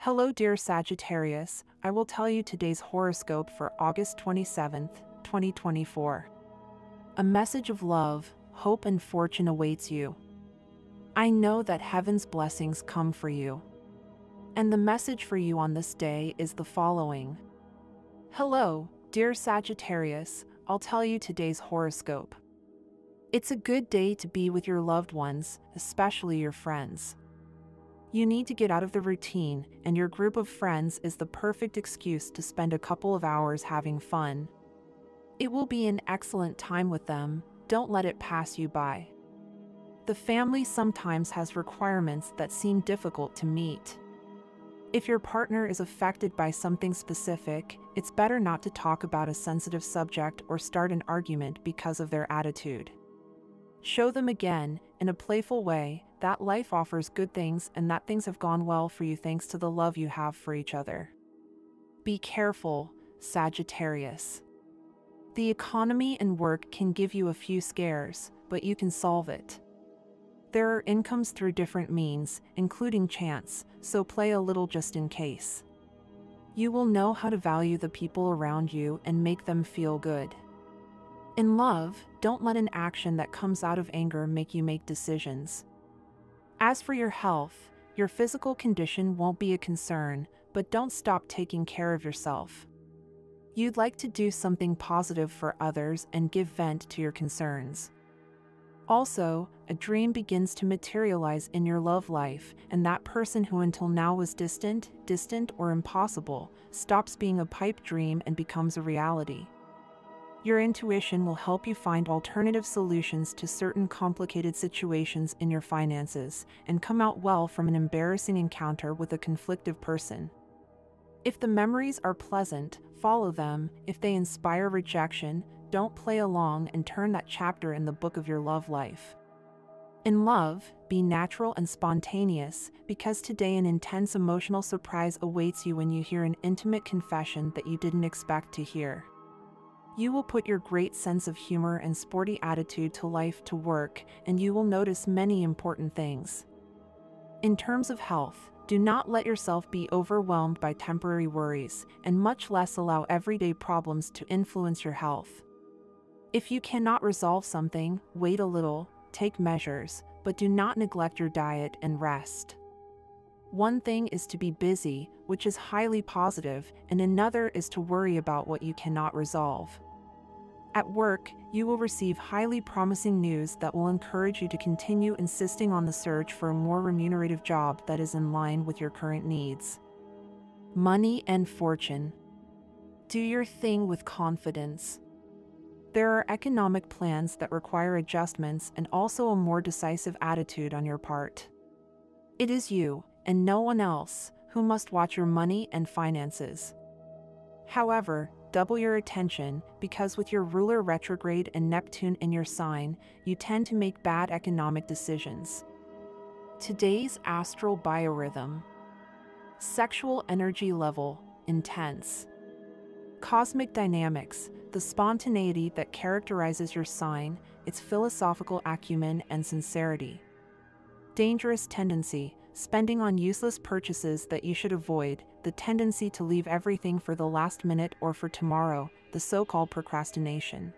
Hello dear Sagittarius, I will tell you today's horoscope for August 27th, 2024. A message of love, hope and fortune awaits you. I know that heaven's blessings come for you. And the message for you on this day is the following. Hello, dear Sagittarius, I'll tell you today's horoscope. It's a good day to be with your loved ones, especially your friends. You need to get out of the routine, and your group of friends is the perfect excuse to spend a couple of hours having fun. It will be an excellent time with them, don't let it pass you by. The family sometimes has requirements that seem difficult to meet. If your partner is affected by something specific, it's better not to talk about a sensitive subject or start an argument because of their attitude. Show them again, in a playful way, that life offers good things and that things have gone well for you thanks to the love you have for each other. Be careful, Sagittarius. The economy and work can give you a few scares, but you can solve it. There are incomes through different means, including chance, so play a little just in case. You will know how to value the people around you and make them feel good. In love, don't let an action that comes out of anger make you make decisions. As for your health, your physical condition won't be a concern, but don't stop taking care of yourself. You'd like to do something positive for others and give vent to your concerns. Also, a dream begins to materialize in your love life, and that person who until now was distant or impossible, stops being a pipe dream and becomes a reality. Your intuition will help you find alternative solutions to certain complicated situations in your finances and come out well from an embarrassing encounter with a conflictive person. If the memories are pleasant, follow them. If they inspire rejection, don't play along and turn that chapter in the book of your love life. In love, be natural and spontaneous, because today an intense emotional surprise awaits you when you hear an intimate confession that you didn't expect to hear. You will put your great sense of humor and sporty attitude to life to work, and you will notice many important things. In terms of health, do not let yourself be overwhelmed by temporary worries, and much less allow everyday problems to influence your health. If you cannot resolve something, wait a little, take measures, but do not neglect your diet and rest. One thing is to be busy, which is highly positive, and another is to worry about what you cannot resolve. At work, you will receive highly promising news that will encourage you to continue insisting on the search for a more remunerative job that is in line with your current needs. Money and fortune. Do your thing with confidence. There are economic plans that require adjustments and also a more decisive attitude on your part. It is you, and no one else, who must watch your money and finances. However, double your attention, because with your ruler retrograde and Neptune in your sign, you tend to make bad economic decisions. Today's astral biorhythm. Sexual energy level, intense. Cosmic dynamics, the spontaneity that characterizes your sign, its philosophical acumen and sincerity. Dangerous tendency, spending on useless purchases that you should avoid, the tendency to leave everything for the last minute or for tomorrow, the so-called procrastination.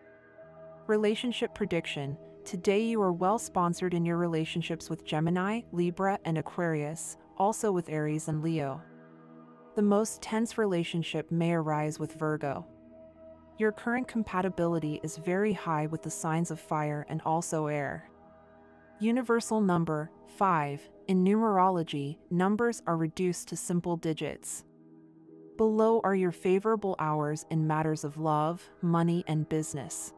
Relationship prediction. Today you are well sponsored in your relationships with Gemini, Libra, and Aquarius, also with Aries and Leo. The most tense relationship may arise with Virgo. Your current compatibility is very high with the signs of fire and also air. Universal number, 5. In numerology, numbers are reduced to simple digits. Below are your favorable hours in matters of love, money, and business.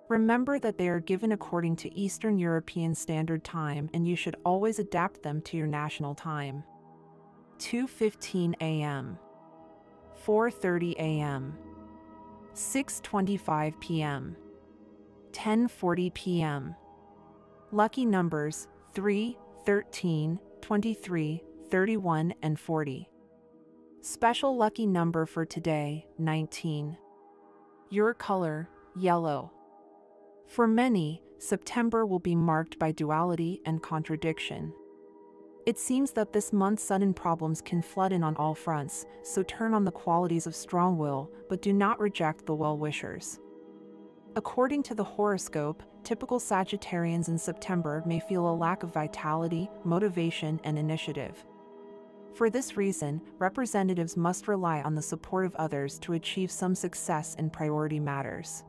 Remember that they are given according to Eastern European Standard Time, and you should always adapt them to your national time. 2:15 a.m. 4:30 a.m. 6:25 p.m. 10:40 p.m. Lucky numbers, 3, 13, 23, 31, and 40. Special lucky number for today, 19. Your color, yellow. For many, September will be marked by duality and contradiction. It seems that this month sudden problems can flood in on all fronts, so turn on the qualities of strong will, but do not reject the well-wishers. According to the horoscope, typical Sagittarians in September may feel a lack of vitality, motivation, and initiative. For this reason, representatives must rely on the support of others to achieve some success in priority matters.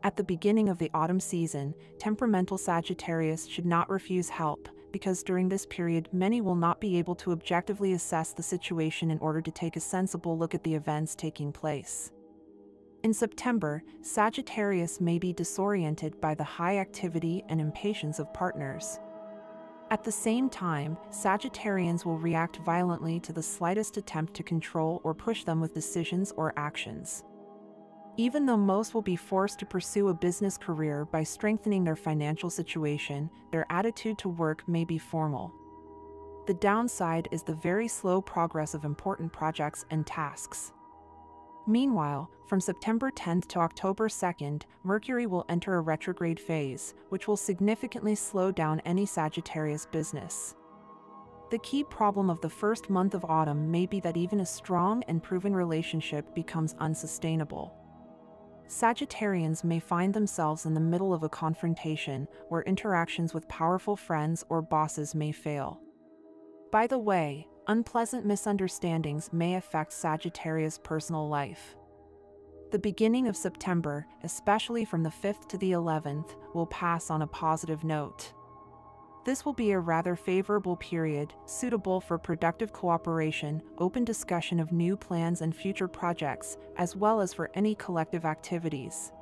At the beginning of the autumn season, temperamental Sagittarius should not refuse help, because during this period many will not be able to objectively assess the situation in order to take a sensible look at the events taking place. In September, Sagittarius may be disoriented by the high activity and impatience of partners. At the same time, Sagittarians will react violently to the slightest attempt to control or push them with decisions or actions. Even though most will be forced to pursue a business career by strengthening their financial situation, their attitude to work may be formal. The downside is the very slow progress of important projects and tasks. Meanwhile, from September 10th to October 2nd, Mercury will enter a retrograde phase, which will significantly slow down any Sagittarius business. The key problem of the first month of autumn may be that even a strong and proven relationship becomes unsustainable. Sagittarians may find themselves in the middle of a confrontation where interactions with powerful friends or bosses may fail. By the way, unpleasant misunderstandings may affect Sagittarius' personal life. The beginning of September, especially from the 5th to the 11th, will pass on a positive note. This will be a rather favorable period, suitable for productive cooperation, open discussion of new plans and future projects, as well as for any collective activities.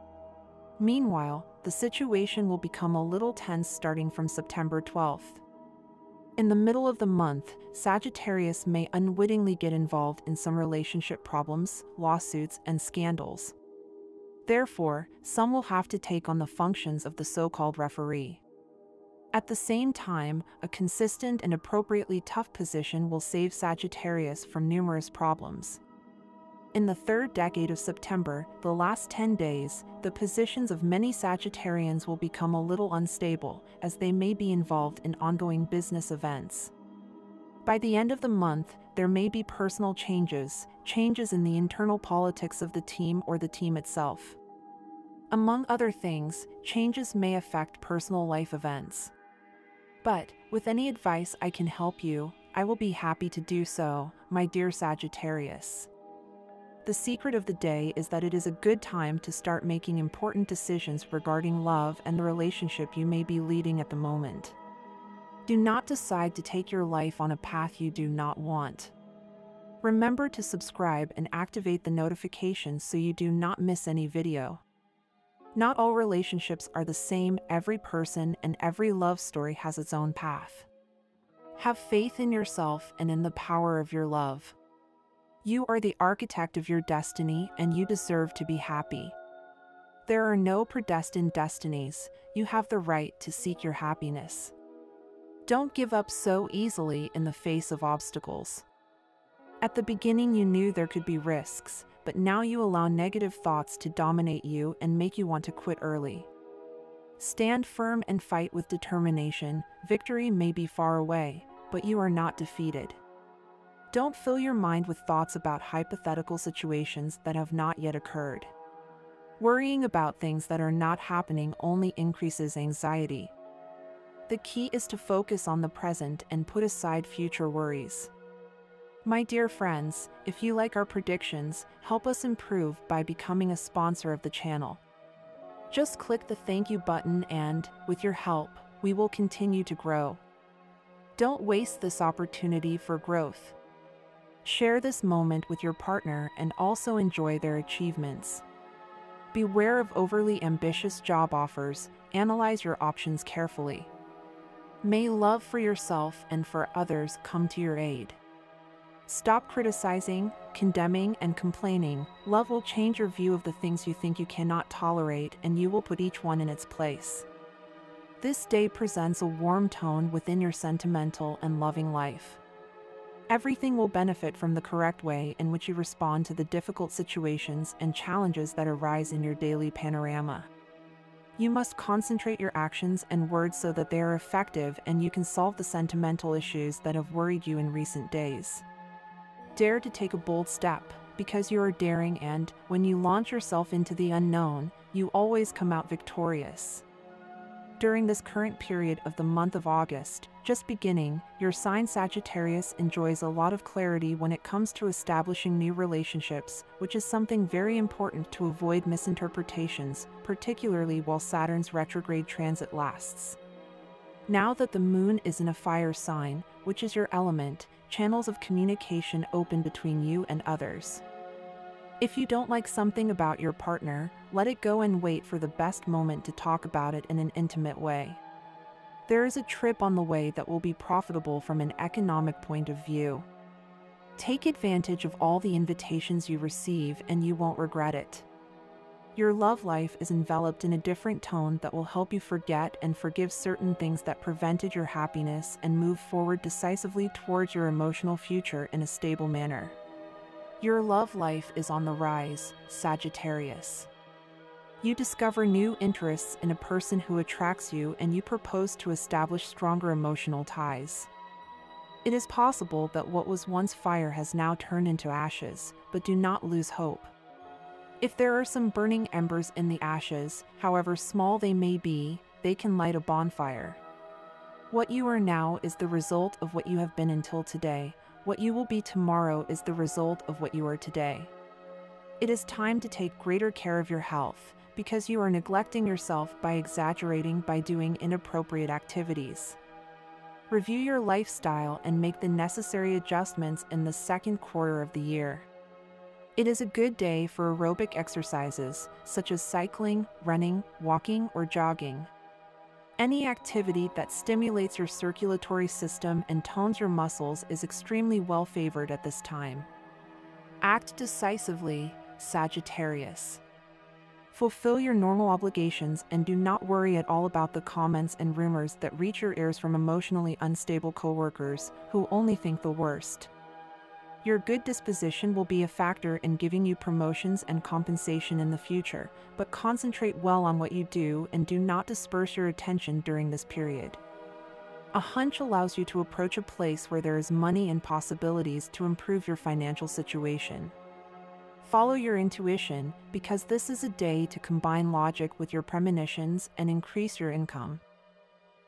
Meanwhile, the situation will become a little tense starting from September 12th. In the middle of the month, Sagittarius may unwittingly get involved in some relationship problems, lawsuits, and scandals. Therefore, some will have to take on the functions of the so-called referee. At the same time, a consistent and appropriately tough position will save Sagittarius from numerous problems. In the third decade of September, the last 10 days, the positions of many Sagittarians will become a little unstable, as they may be involved in ongoing business events. By the end of the month, there may be personal changes in the internal politics of the team or the team itself. Among other things, changes may affect personal life events. But, with any advice I can help you, I will be happy to do so, my dear Sagittarius. The secret of the day is that it is a good time to start making important decisions regarding love and the relationship you may be leading at the moment. Do not decide to take your life on a path you do not want. Remember to subscribe and activate the notifications so you do not miss any video. Not all relationships are the same. Every person and every love story has its own path. Have faith in yourself and in the power of your love. You are the architect of your destiny, and you deserve to be happy. There are no predestined destinies. You have the right to seek your happiness. Don't give up so easily in the face of obstacles. At the beginning you knew there could be risks, but now you allow negative thoughts to dominate you and make you want to quit early. Stand firm and fight with determination. Victory may be far away, but you are not defeated. Don't fill your mind with thoughts about hypothetical situations that have not yet occurred. Worrying about things that are not happening only increases anxiety. The key is to focus on the present and put aside future worries. My dear friends, if you like our predictions, help us improve by becoming a sponsor of the channel. Just click the thank you button and, with your help, we will continue to grow. Don't waste this opportunity for growth. Share this moment with your partner and also enjoy their achievements. Beware of overly ambitious job offers. Analyze your options carefully. May love for yourself and for others come to your aid. Stop criticizing, condemning, and complaining. Love will change your view of the things you think you cannot tolerate, and you will put each one in its place. This day presents a warm tone within your sentimental and loving life. Everything will benefit from the correct way in which you respond to the difficult situations and challenges that arise in your daily panorama. You must concentrate your actions and words so that they are effective and you can solve the sentimental issues that have worried you in recent days. Dare to take a bold step, because you are daring, and when you launch yourself into the unknown, you always come out victorious. During this current period of the month of August, just beginning, your sign Sagittarius enjoys a lot of clarity when it comes to establishing new relationships, which is something very important to avoid misinterpretations, particularly while Saturn's retrograde transit lasts. Now that the moon is in a fire sign, which is your element, channels of communication open between you and others. If you don't like something about your partner, let it go and wait for the best moment to talk about it in an intimate way. There is a trip on the way that will be profitable from an economic point of view. Take advantage of all the invitations you receive and you won't regret it. Your love life is enveloped in a different tone that will help you forget and forgive certain things that prevented your happiness and move forward decisively towards your emotional future in a stable manner. Your love life is on the rise, Sagittarius. You discover new interests in a person who attracts you and you propose to establish stronger emotional ties. It is possible that what was once fire has now turned into ashes, but do not lose hope. If there are some burning embers in the ashes, however small they may be, they can light a bonfire. What you are now is the result of what you have been until today. What you will be tomorrow is the result of what you are today. It is time to take greater care of your health, because you are neglecting yourself by exaggerating by doing inappropriate activities. Review your lifestyle and make the necessary adjustments in the second quarter of the year. It is a good day for aerobic exercises, such as cycling, running, walking, or jogging. Any activity that stimulates your circulatory system and tones your muscles is extremely well favored at this time. Act decisively, Sagittarius. Fulfill your normal obligations and do not worry at all about the comments and rumors that reach your ears from emotionally unstable coworkers who only think the worst. Your good disposition will be a factor in giving you promotions and compensation in the future, but concentrate well on what you do and do not disperse your attention during this period. A hunch allows you to approach a place where there is money and possibilities to improve your financial situation. Follow your intuition, because this is a day to combine logic with your premonitions and increase your income.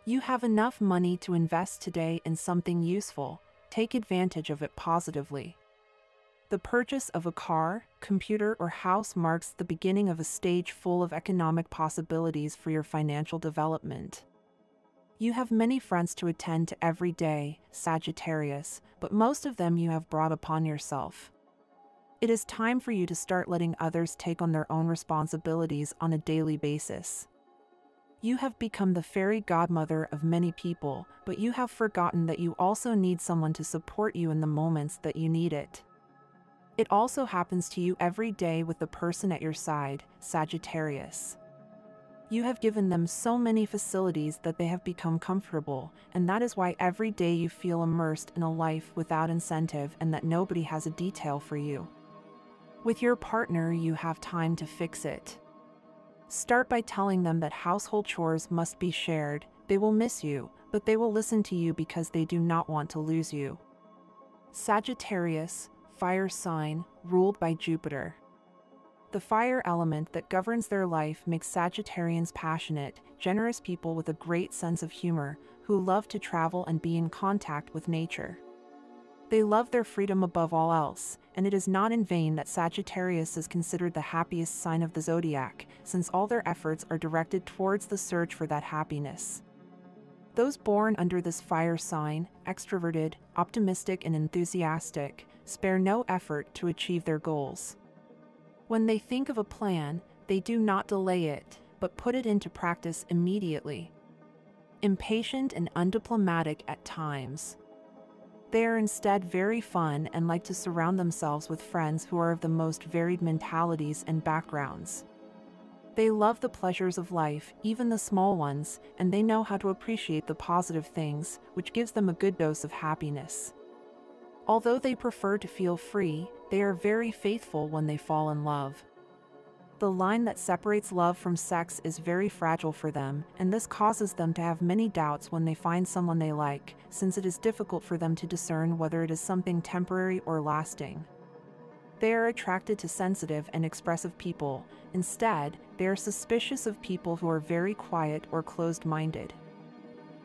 You have enough money to invest today in something useful. Take advantage of it positively. The purchase of a car, computer, or house marks the beginning of a stage full of economic possibilities for your financial development. You have many fronts to attend to every day, Sagittarius, but most of them you have brought upon yourself. It is time for you to start letting others take on their own responsibilities on a daily basis. You have become the fairy godmother of many people, but you have forgotten that you also need someone to support you in the moments that you need it. It also happens to you every day with the person at your side, Sagittarius. You have given them so many facilities that they have become comfortable, and that is why every day you feel immersed in a life without incentive and that nobody has a detail for you. With your partner, you have time to fix it. Start by telling them that household chores must be shared. They will miss you, but they will listen to you because they do not want to lose you. Sagittarius, fire sign, ruled by Jupiter. The fire element that governs their life makes Sagittarians passionate, generous people with a great sense of humor, who love to travel and be in contact with nature. They love their freedom above all else, and it is not in vain that Sagittarius is considered the happiest sign of the zodiac, since all their efforts are directed towards the search for that happiness. Those born under this fire sign, extroverted, optimistic, and enthusiastic, spare no effort to achieve their goals. When they think of a plan, they do not delay it, but put it into practice immediately. Impatient and undiplomatic at times. They are instead very fun and like to surround themselves with friends who are of the most varied mentalities and backgrounds. They love the pleasures of life, even the small ones, and they know how to appreciate the positive things, which gives them a good dose of happiness. Although they prefer to feel free, they are very faithful when they fall in love. The line that separates love from sex is very fragile for them, and this causes them to have many doubts when they find someone they like, since it is difficult for them to discern whether it is something temporary or lasting. They are attracted to sensitive and expressive people. Instead, they are suspicious of people who are very quiet or closed-minded.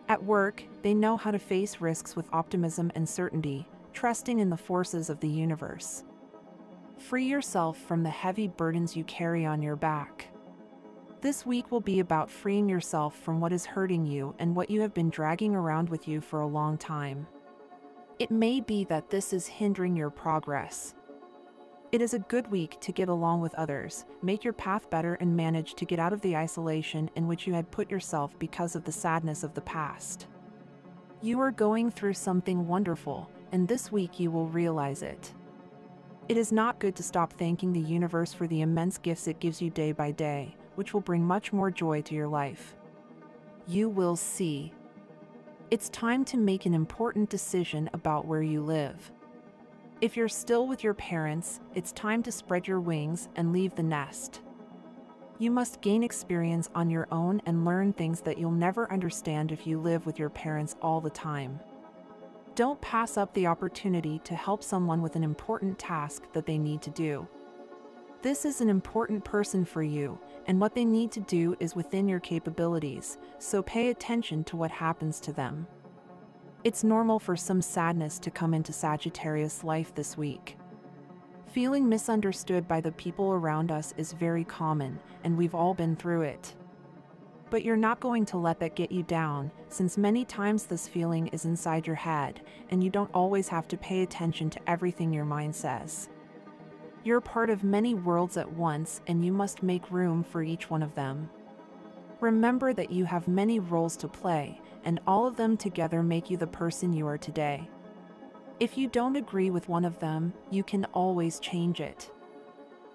At work, they know how to face risks with optimism and certainty, trusting in the forces of the universe. Free yourself from the heavy burdens you carry on your back. This week will be about freeing yourself from what is hurting you and what you have been dragging around with you for a long time. It may be that this is hindering your progress. It is a good week to get along with others, make your path better, and manage to get out of the isolation in which you had put yourself because of the sadness of the past. You are going through something wonderful, and this week you will realize it. It is not good to stop thanking the universe for the immense gifts it gives you day by day, which will bring much more joy to your life. You will see. It's time to make an important decision about where you live. If you're still with your parents, it's time to spread your wings and leave the nest. You must gain experience on your own and learn things that you'll never understand if you live with your parents all the time. Don't pass up the opportunity to help someone with an important task that they need to do. This is an important person for you, and what they need to do is within your capabilities, so pay attention to what happens to them. It's normal for some sadness to come into Sagittarius life this week. Feeling misunderstood by the people around us is very common, and we've all been through it. But you're not going to let that get you down, since many times this feeling is inside your head, and you don't always have to pay attention to everything your mind says. You're part of many worlds at once, and you must make room for each one of them. Remember that you have many roles to play, and all of them together make you the person you are today. If you don't agree with one of them, you can always change it.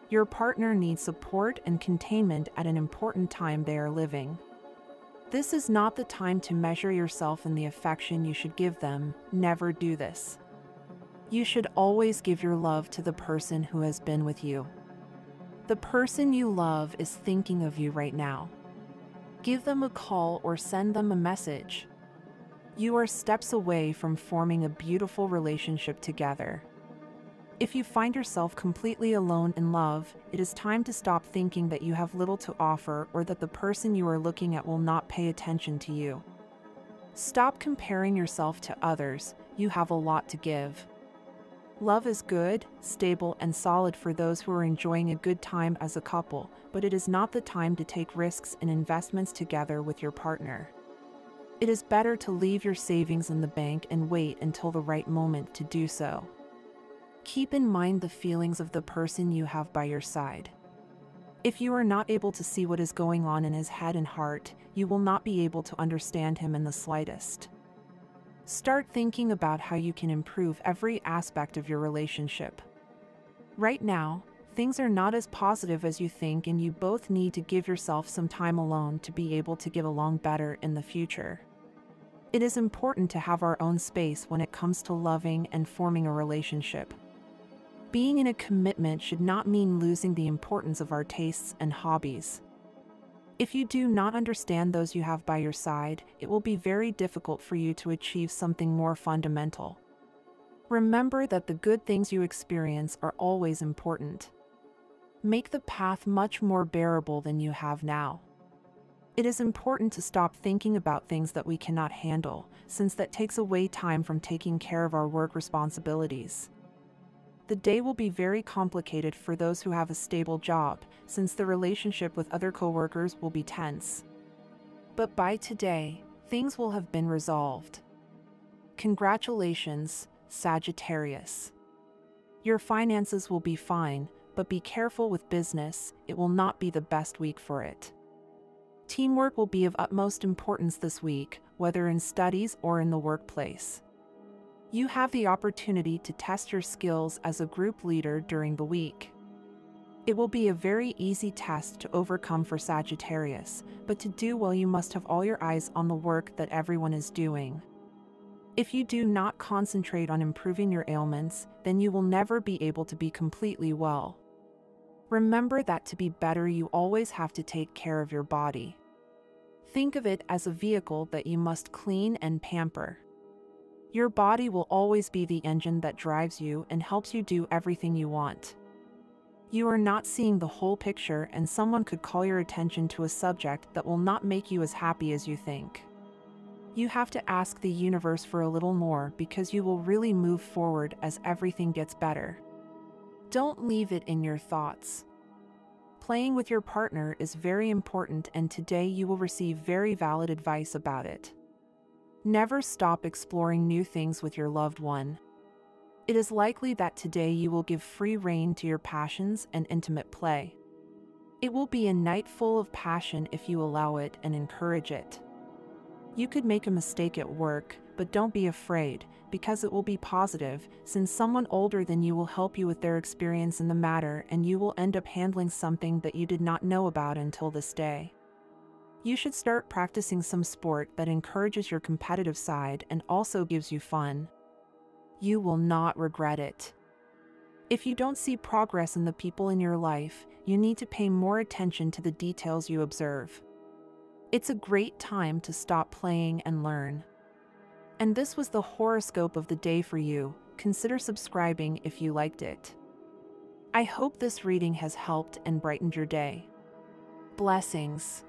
Your partner needs support and containment at an important time they are living. This is not the time to measure yourself in the affection you should give them. Never do this. You should always give your love to the person who has been with you. The person you love is thinking of you right now. Give them a call or send them a message. You are steps away from forming a beautiful relationship together. If you find yourself completely alone in love, it is time to stop thinking that you have little to offer or that the person you are looking at will not pay attention to you. Stop comparing yourself to others. You have a lot to give. Love is good, stable, and solid for those who are enjoying a good time as a couple, but it is not the time to take risks and investments together with your partner. It is better to leave your savings in the bank and wait until the right moment to do so. Keep in mind the feelings of the person you have by your side. If you are not able to see what is going on in his head and heart, you will not be able to understand him in the slightest. Start thinking about how you can improve every aspect of your relationship. Right now, things are not as positive as you think, and you both need to give yourself some time alone to be able to get along better in the future. It is important to have our own space when it comes to loving and forming a relationship. Being in a commitment should not mean losing the importance of our tastes and hobbies. If you do not understand those you have by your side, it will be very difficult for you to achieve something more fundamental. Remember that the good things you experience are always important. Make the path much more bearable than you have now. It is important to stop thinking about things that we cannot handle, since that takes away time from taking care of our work responsibilities. The day will be very complicated for those who have a stable job, since the relationship with other coworkers will be tense. But by today, things will have been resolved. Congratulations, Sagittarius. Your finances will be fine, but be careful with business. It will not be the best week for it. Teamwork will be of utmost importance this week, whether in studies or in the workplace. You have the opportunity to test your skills as a group leader during the week. It will be a very easy test to overcome for Sagittarius, but to do well you must have all your eyes on the work that everyone is doing. If you do not concentrate on improving your ailments, then you will never be able to be completely well. Remember that to be better, you always have to take care of your body. Think of it as a vehicle that you must clean and pamper. Your body will always be the engine that drives you and helps you do everything you want. You are not seeing the whole picture, and someone could call your attention to a subject that will not make you as happy as you think. You have to ask the universe for a little more, because you will really move forward as everything gets better. Don't leave it in your thoughts. Playing with your partner is very important, and today you will receive very valid advice about it. Never stop exploring new things with your loved one. It is likely that today you will give free rein to your passions and intimate play. It will be a night full of passion if you allow it and encourage it. You could make a mistake at work, but don't be afraid, because it will be positive, since someone older than you will help you with their experience in the matter, and you will end up handling something that you did not know about until this day. You should start practicing some sport that encourages your competitive side and also gives you fun. You will not regret it. If you don't see progress in the people in your life, you need to pay more attention to the details you observe. It's a great time to stop playing and learn. And this was the horoscope of the day for you. Consider subscribing if you liked it. I hope this reading has helped and brightened your day. Blessings.